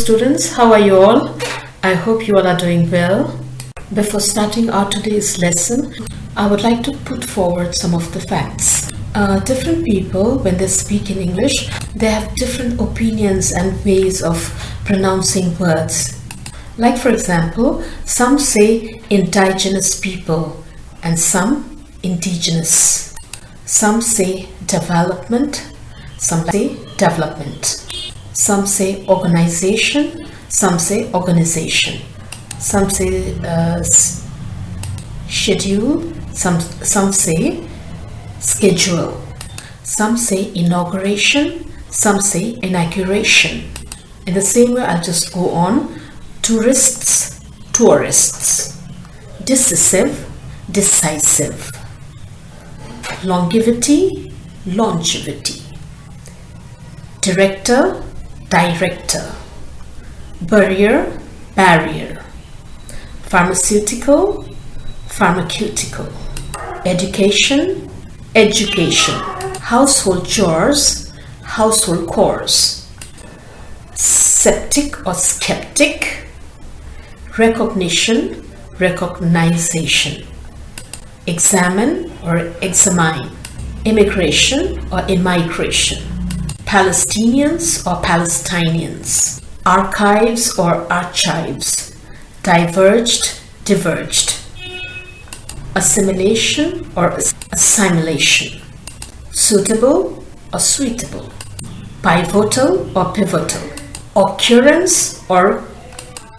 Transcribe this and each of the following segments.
students, how are you all? I hope you all are doing well. Before starting our today's lesson, I would like to put forward some of the facts. Different people, when they speak in English, they have different opinions and ways of pronouncing words. Like for example, some say indigenous people and some indigenous. Some say development, some say development. Some say organization, some say organization. Some say schedule, some say schedule. Some say inauguration, some say inauguration. In the same way, I'll just go on. Tourists, tourists. Decisive, decisive. Longevity, longevity. Director, director. Barrier, barrier. Pharmaceutical, pharmaceutical. Education, education. Household chores, household chores. Septic or skeptic. Recognition, recognition. Examine or examine. Immigration or immigration. Palestinians or Palestinians. Archives or archives. Diverged, diverged. Assimilation or assimilation. Suitable or suitable. Pivotal or pivotal. Occurrence or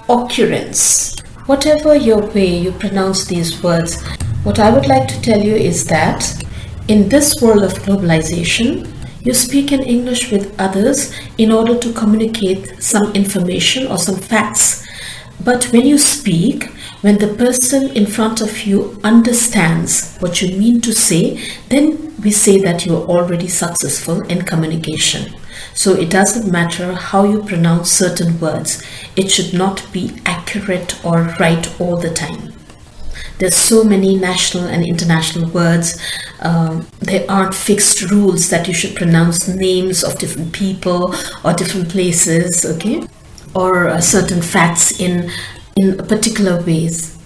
occurrence. Whatever your way you pronounce these words, what I would like to tell you is that in this world of globalization, you speak in English with others in order to communicate some information or some facts. But when you speak, when the person in front of you understands what you mean to say, then we say that you are already successful in communication. So it doesn't matter how you pronounce certain words. It should not be accurate or right all the time. There's so many national and international words. There aren't fixed rules that you should pronounce names of different people or different places, okay? Or certain facts in particular ways.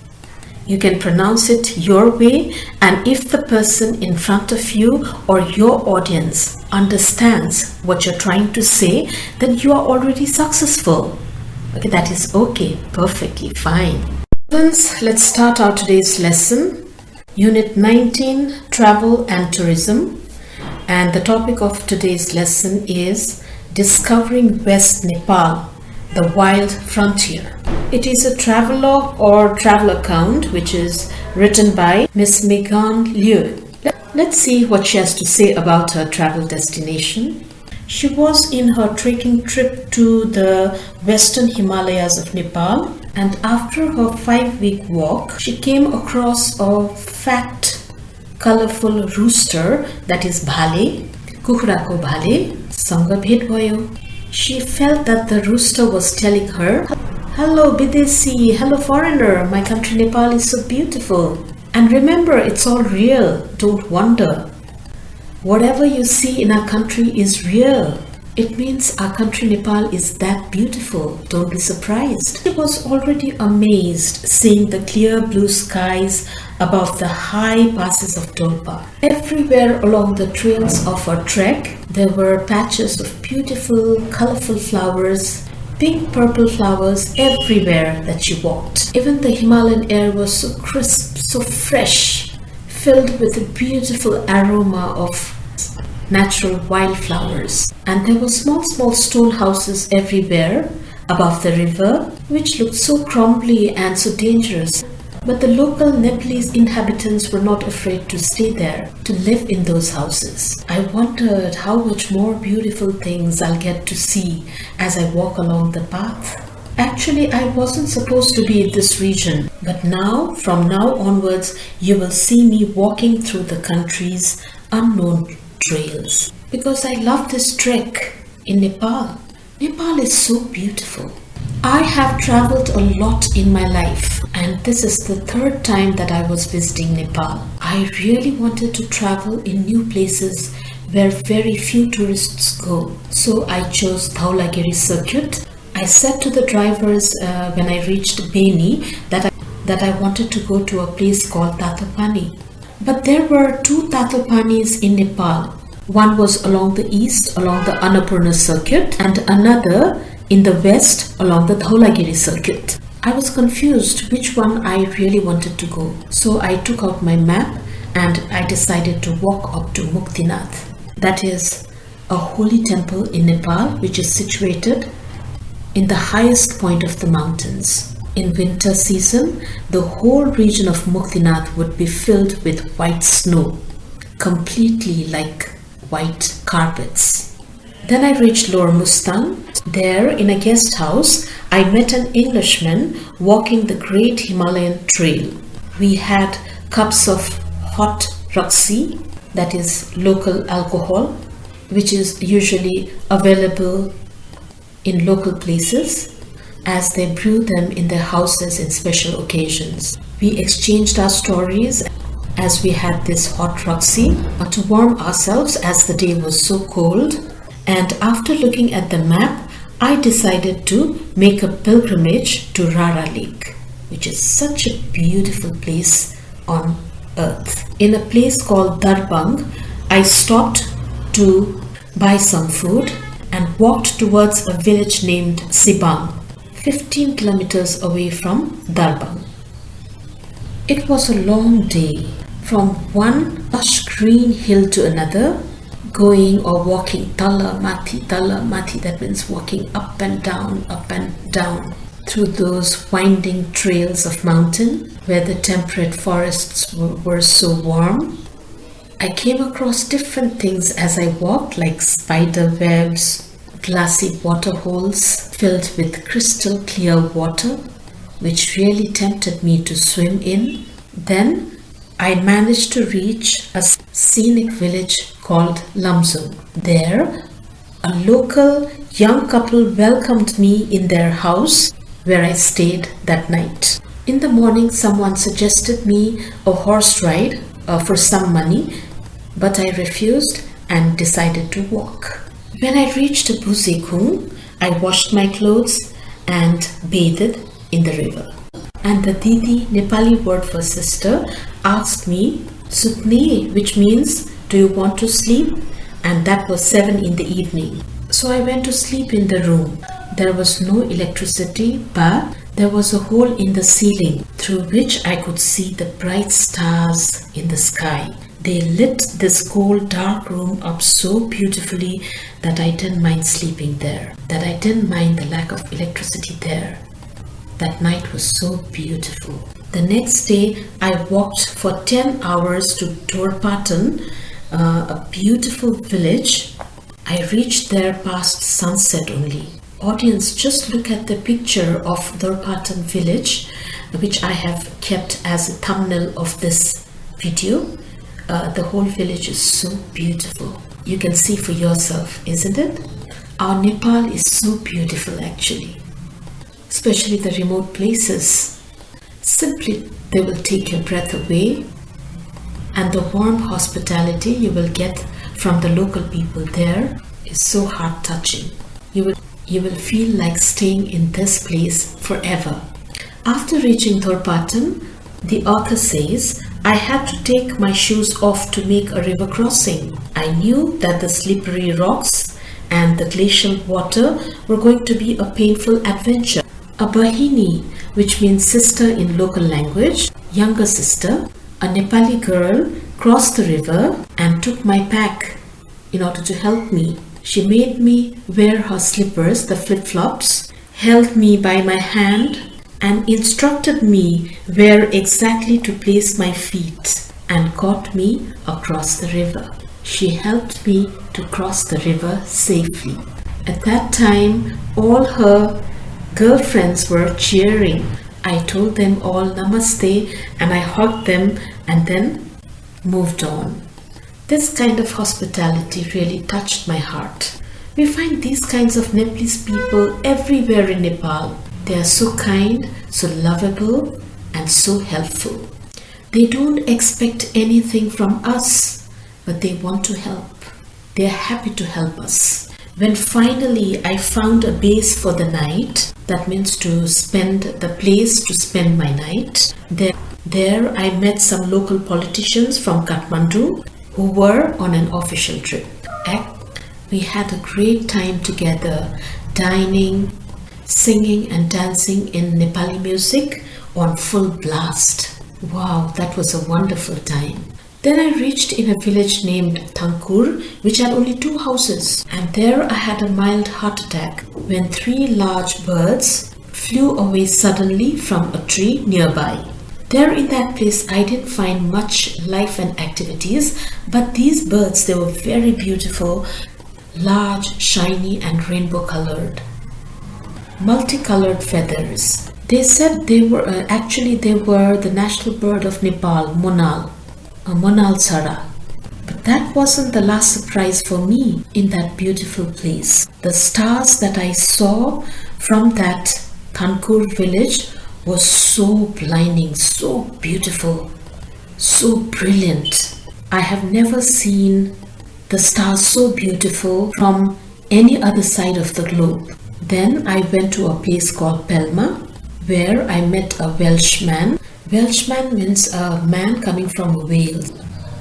You can pronounce it your way, and if the person in front of you or your audience understands what you're trying to say, then you are already successful. Okay, that is okay, perfectly fine. Students, let's start our today's lesson. Unit 19, Travel and Tourism. And the topic of today's lesson is Discovering West Nepal, the Wild Frontier. It is a travelogue or travel account which is written by Miss Megan Leung. Let's see what she has to say about her travel destination. She was in her trekking trip to the western Himalayas of Nepal, and after her 5-week walk, she came across a fat, colorful rooster, that is bhale, kukurako bhale, सँग भेट भयो. She felt that the rooster was telling her, "Hello Bidesi, hello foreigner, my country Nepal is so beautiful. And remember, it's all real, don't wonder. Whatever you see in our country is real. It means our country Nepal is that beautiful, don't be surprised." She was already amazed seeing the clear blue skies above the high passes of Dolpa. Everywhere along the trails of her trek, there were patches of beautiful, colorful flowers, pink, purple flowers everywhere that she walked. Even the Himalayan air was so crisp, so fresh, filled with a beautiful aroma of natural wildflowers. And there were small stone houses everywhere above the river, which looked so crumbly and so dangerous. But the local Nepalese inhabitants were not afraid to stay there, to live in those houses. I wondered how much more beautiful things I'll get to see as I walk along the path. Actually, I wasn't supposed to be in this region, but now, from now onwards, you will see me walking through the country's unknown trails. Because I love this trek in Nepal. Nepal is so beautiful. I have traveled a lot in my life, and this is the 3rd time that I was visiting Nepal. I really wanted to travel in new places where very few tourists go. So I chose Dhaulagiri circuit I said to the drivers when I reached Beni that I wanted to go to a place called Tatopani. But there were two Tatopanis in Nepal. One was along the east, along the Annapurna circuit, and another in the west, along the Dhaulagiri circuit. I was confused which one I really wanted to go. So I took out my map and I decided to walk up to Muktinath. That is a holy temple in Nepal which is situated in the highest point of the mountains. In winter season, the whole region of Muktinath would be filled with white snow, completely like white carpets. Then I reached Lower Mustang. There, in a guest house, I met an Englishman walking the Great Himalayan Trail. We had cups of hot Raksi, that is local alcohol, which is usually available in local places as they brew them in their houses in special occasions. We exchanged our stories as we had this hot Raksi to warm ourselves as the day was so cold. And after looking at the map, I decided to make a pilgrimage to Rara Lake, which is such a beautiful place on earth. In a place called Darbang, I stopped to buy some food and walked towards a village named Sibang, 15 kilometers away from Darbang. It was a long day, from one lush green hill to another, going or walking tala mati, that means walking up and down through those winding trails of mountain where the temperate forests were so warm. I came across different things as I walked, like spider webs, glassy water holes filled with crystal clear water, which really tempted me to swim in. Then I managed to reach a scenic village called Lamzung. There, a local young couple welcomed me in their house where I stayed that night. In the morning, someone suggested me a horse ride for some money, but I refused and decided to walk. When I reached Busekung, I washed my clothes and bathed in the river. And the Didi, Nepali word for sister, asked me, Sutne, which means, do you want to sleep? And that was 7 in the evening. So I went to sleep in the room. There was no electricity, but there was a hole in the ceiling through which I could see the bright stars in the sky. They lit this cold, dark room up so beautifully that I didn't mind sleeping there, that I didn't mind the lack of electricity there. That night was so beautiful. The next day, I walked for 10 hours to Dorpatan, a beautiful village. I reached there past sunset only. Audience, just look at the picture of Dorpatan village, which I have kept as a thumbnail of this video. The whole village is so beautiful. You can see for yourself, isn't it? Our Nepal is so beautiful actually. Especially the remote places. Simply, they will take your breath away, and the warm hospitality you will get from the local people there is so heart-touching. You will feel like staying in this place forever. After reaching Dorpatan, the author says, I had to take my shoes off to make a river crossing. I knew that the slippery rocks and the glacial water were going to be a painful adventure. A Bahini, which means sister in local language, younger sister, a Nepali girl, crossed the river and took my pack in order to help me. She made me wear her slippers, the flip-flops, held me by my hand and instructed me where exactly to place my feet and got me across the river. She helped me to cross the river safely. At that time, all her girlfriends were cheering. I told them all namaste and I hugged them and then moved on. This kind of hospitality really touched my heart. We find these kinds of Nepalese people everywhere in Nepal. They are so kind, so lovable and so helpful. They don't expect anything from us, but they want to help. They are happy to help us. When finally I found a base for the night, that means to spend the place to spend my night, there I met some local politicians from Kathmandu who were on an official trip. We had a great time together, dining, singing and dancing in Nepali music on full blast. Wow, that was a wonderful time. Then I reached in a village named Thankur, which had only 2 houses. And there I had a mild heart attack when 3 large birds flew away suddenly from a tree nearby. There in that place I didn't find much life and activities, but these birds, they were very beautiful, large, shiny and rainbow colored. Multicolored feathers. They said they were the national bird of Nepal, Monal. Monal Sara. But that wasn't the last surprise for me in that beautiful place. The stars that I saw from that Thankur village was so blinding, so beautiful, so brilliant. I have never seen the stars so beautiful from any other side of the globe. Then I went to a place called Pelma, where I met a Welshman. Welshman means a man coming from Wales.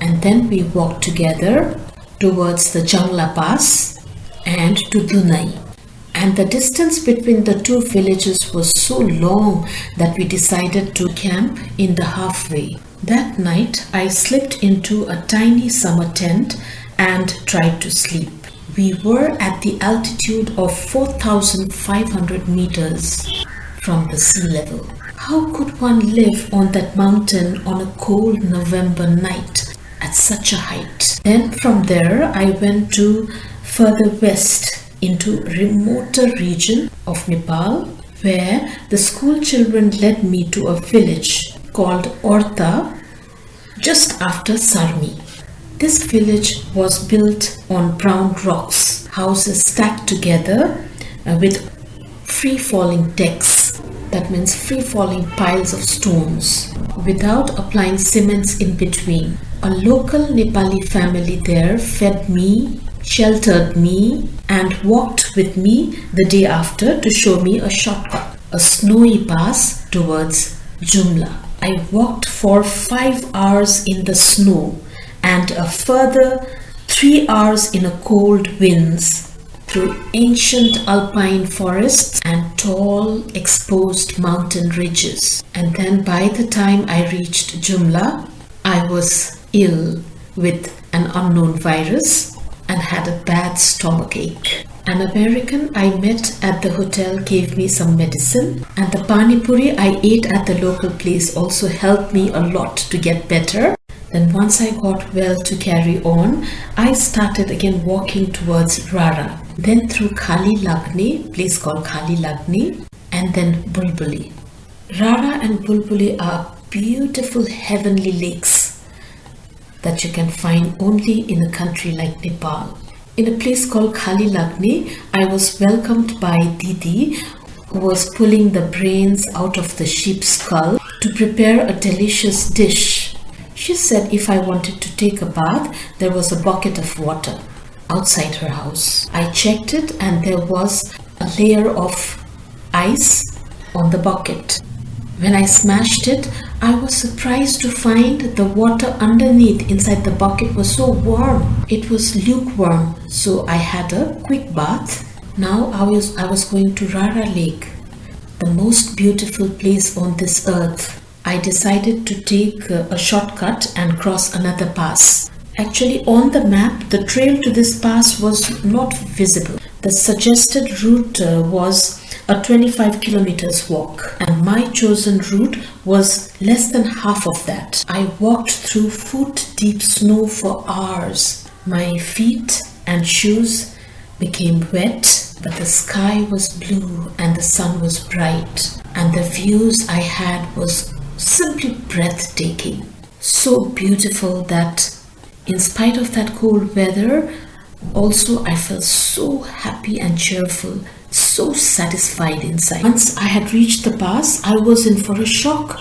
And then we walked together towards the Jangla Pass and to Dunai. And the distance between the 2 villages was so long that we decided to camp in the halfway. That night I slipped into a tiny summer tent and tried to sleep. We were at the altitude of 4,500 meters from the sea level. How could one live on that mountain on a cold November night at such a height? Then from there I went to further west into remoter region of Nepal, where the school children led me to a village called Orta just after Sarmi. This village was built on brown rocks, houses stacked together with free-falling decks. That means free-falling piles of stones without applying cements in between. A local Nepali family there fed me, sheltered me and walked with me the day after to show me a shortcut, a snowy pass towards Jumla. I walked for 5 hours in the snow and a further 3 hours in a cold winds through ancient alpine forests and tall exposed mountain ridges. And then by the time I reached Jumla, I was ill with an unknown virus and had a bad stomachache. An American I met at the hotel gave me some medicine, and the pani puri I ate at the local place also helped me a lot to get better. Then once I got well to carry on, I started again walking towards Rara, then through Khali Lagne, place called Khali Lagne, and then Bulbuli. Rara and Bulbuli are beautiful heavenly lakes that you can find only in a country like Nepal. In a place called Khali Lagne, I was welcomed by Didi, who was pulling the brains out of the sheep's skull to prepare a delicious dish. She said if I wanted to take a bath, there was a bucket of water outside her house. I checked it and there was a layer of ice on the bucket. When I smashed it, I was surprised to find the water underneath inside the bucket was so warm. It was lukewarm, so I had a quick bath. Now I was going to Rara Lake, the most beautiful place on this earth. I decided to take a shortcut and cross another pass. Actually, on the map, the trail to this pass was not visible. The suggested route was a 25 kilometers walk, and my chosen route was less than half of that. I walked through foot-deep snow for hours. My feet and shoes became wet, but the sky was blue and the sun was bright, and the views I had was simply breathtaking. So beautiful that in spite of that cold weather, also I felt so happy and cheerful, so satisfied inside. Once I had reached the pass, I was in for a shock.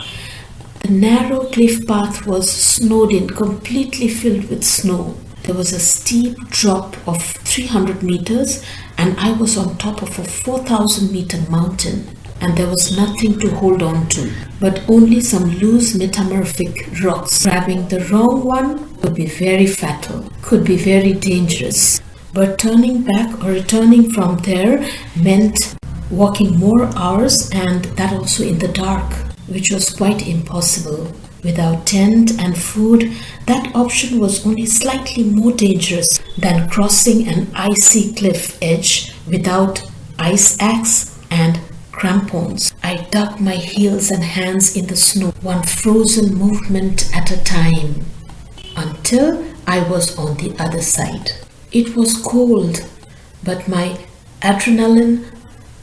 The narrow cliff path was snowed in, completely filled with snow. There was a steep drop of 300 meters and I was on top of a 4,000-meter mountain, and there was nothing to hold on to, but only some loose metamorphic rocks. Grabbing the wrong one could be very fatal, could be very dangerous. But turning back or returning from there meant walking more hours, and that also in the dark, which was quite impossible. Without tent and food, that option was only slightly more dangerous than crossing an icy cliff edge without ice axe and crampons. I dug my heels and hands in the snow, one frozen movement at a time, until I was on the other side. It was cold, but my adrenaline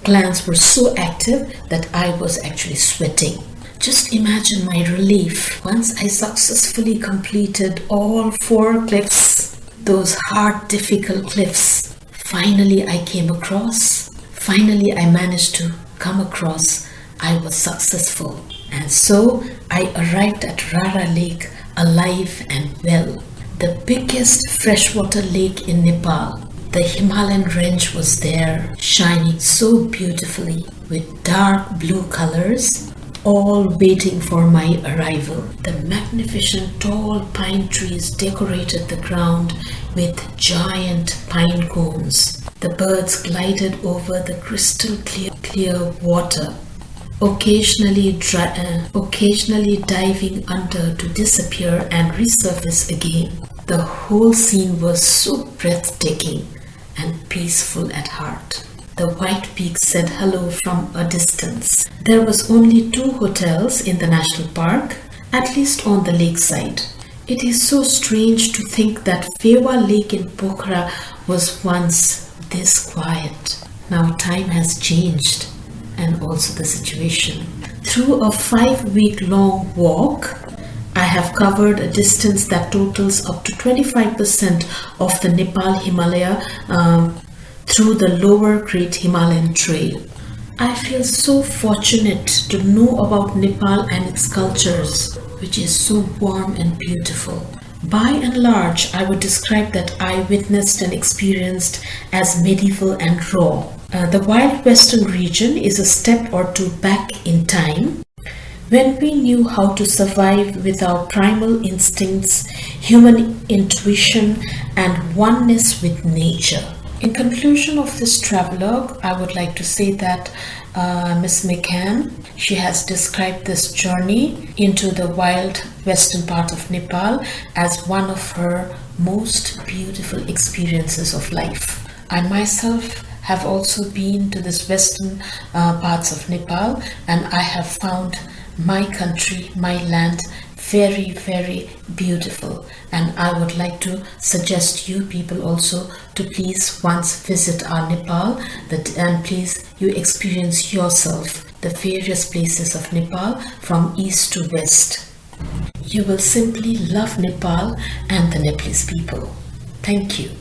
glands were so active that I was actually sweating. Just imagine my relief once I successfully completed all 4 cliffs, those hard, difficult cliffs. Finally, I came across. Finally, I managed to come across. I was successful. And so I arrived at Rara Lake alive and well. The biggest freshwater lake in Nepal. The Himalayan range was there, shining so beautifully with dark blue colors, all waiting for my arrival. The magnificent tall pine trees decorated the ground with giant pine cones. The birds glided over the crystal clear water, occasionally diving under to disappear and resurface again. The whole scene was so breathtaking and peaceful at heart. The white peaks said hello from a distance. There was only 2 hotels in the national park, at least on the lakeside. It is so strange to think that Fewa Lake in Pokhara was once this quiet. Now time has changed, and also the situation. Through a 5-week-long walk, I have covered a distance that totals up to 25% of the Nepal Himalaya through the lower Great Himalayan Trail. I feel so fortunate to know about Nepal and its cultures, which is so warm and beautiful. By and large, I would describe that I witnessed and experienced as medieval and raw. The wild western region is a step or 2 back in time, when we knew how to survive with our primal instincts, human intuition, and oneness with nature. In conclusion of this travelogue, I would like to say that Miss McCann, she has described this journey into the wild western part of Nepal as one of her most beautiful experiences of life. I myself have also been to this western parts of Nepal, and I have found my country, my land, very, very beautiful, and I would like to suggest you people also to please once visit our Nepal, and please you experience yourself the various places of Nepal from east to west. You will simply love Nepal and the Nepalese people. Thank you.